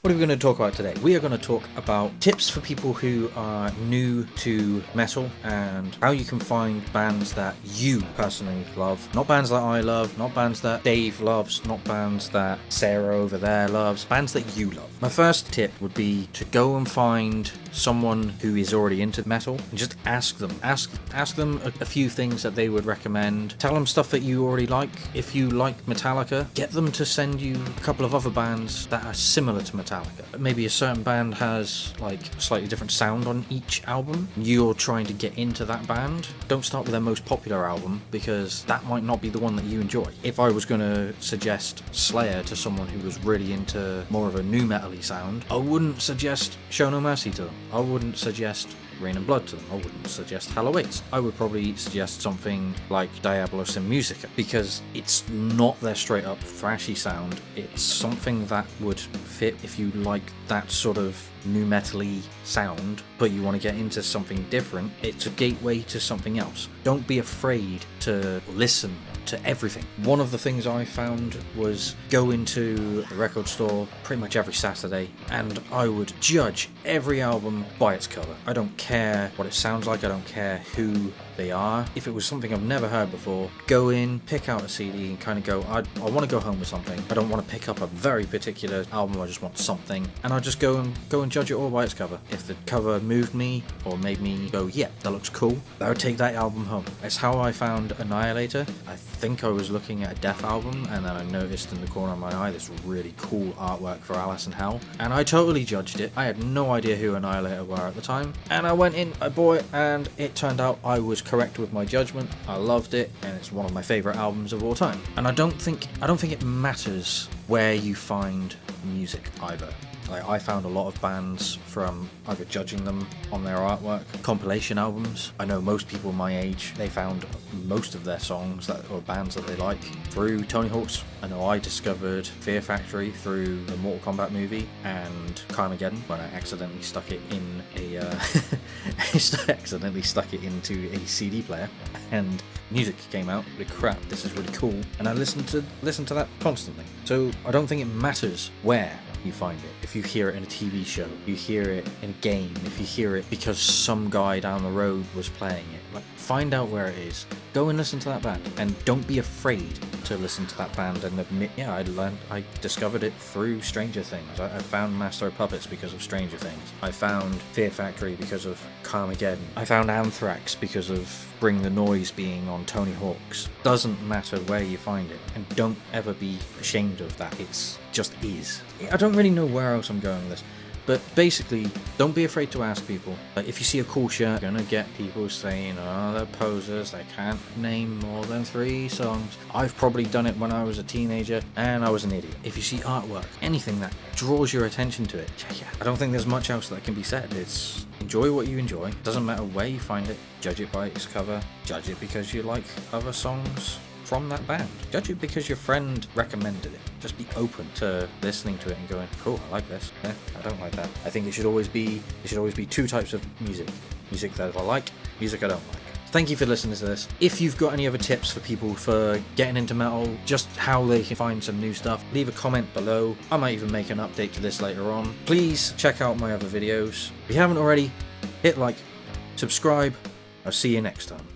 What are we going to talk about today? We are going to talk about tips for people who are new to metal and how you can find bands that you personally love. Not bands that I love, not bands that Dave loves, not bands that Sarah over there loves, bands that you love. My first tip would be to go and find someone who is already into metal and just ask them. Ask them a few things that they would recommend. Tell them stuff that you already like. If you like Metallica, get them to send you a couple of other bands that are similar to Metallica. Maybe a certain band has like a slightly different sound on each album. You're trying to get into that band. Don't start with their most popular album because that might not be the one that you enjoy. If I was going to suggest Slayer to someone who was really into more of a nu metal-y sound, I wouldn't suggest Show No Mercy to them. I wouldn't suggest Rain and Blood to them. I wouldn't suggest Halloween. I would probably suggest something like Diabolos in Musica because it's not their straight up thrashy sound. It's something that would fit if you like that sort of nu metal-y sound, but you want to get into something different. It's a gateway to something else. Don't be afraid to listen to everything. One of the things I found was go into the record store pretty much every Saturday and I would judge every album by its cover. I don't care what it sounds like, I don't care who they are. If it was something I've never heard before, go in, pick out a CD and kind of go, I want to go home with something. I don't want to pick up a very particular album, I just want something. And I just go and judge it all by its cover. If the cover moved me or made me go, yeah, that looks cool, I would take that album home. That's how I found Annihilator. I think I was looking at a Death album and then I noticed in the corner of my eye this really cool artwork for Alice in Hell, and I totally judged it. I had no idea who Annihilator were at the time, and I went in, I bought it, and it turned out I was correct with my judgment. I loved it, and it's one of my favorite albums of all time. And I don't think it matters where you find music either. Like, I found a lot of bands from either judging them on their artwork, compilation albums. I know most people my age, they found most of their songs or bands that they like through Tony Hawk's. I know I discovered Fear Factory through the Mortal Kombat movie and Carmageddon when I accidentally stuck it in into a CD player and music came out. Holy crap, this is really cool. And I listen to that constantly. So I don't think it matters where you find it. If you hear it in a TV show, you hear it in a game, if you hear it because some guy down the road was playing it, like, find out where it is. Go and listen to that band, and don't be afraid to listen to that band and admit, yeah, I discovered it through Stranger Things. I found Master of Puppets because of Stranger Things. I found Fear Factory because of Carmageddon. I found Anthrax because of Bring the Noise being on Tony Hawk's. Doesn't matter where you find it, and don't ever be ashamed of that. It's just is. I don't really know where else I'm going with this, but basically, don't be afraid to ask people. Like, if you see a cool shirt, you're gonna get people saying, oh, they're posers, they can't name more than 3 songs. I've probably done it when I was a teenager, and I was an idiot. If you see artwork, anything that draws your attention to it, yeah. I don't think there's much else that can be said. It's enjoy what you enjoy. Doesn't matter where you find it. Judge it by its cover. Judge it because you like other songs from that band. Judge it because your friend recommended it. Just be open to listening to it and going, cool, I like this. I don't like that. I think it should always be 2 types of music. Music that I like, music I don't like. Thank you for listening to this. If you've got any other tips for people for getting into metal, just how they can find some new stuff, leave a comment below. I might even make an update to this later on. Please check out my other videos. If you haven't already, hit like, subscribe. I'll see you next time.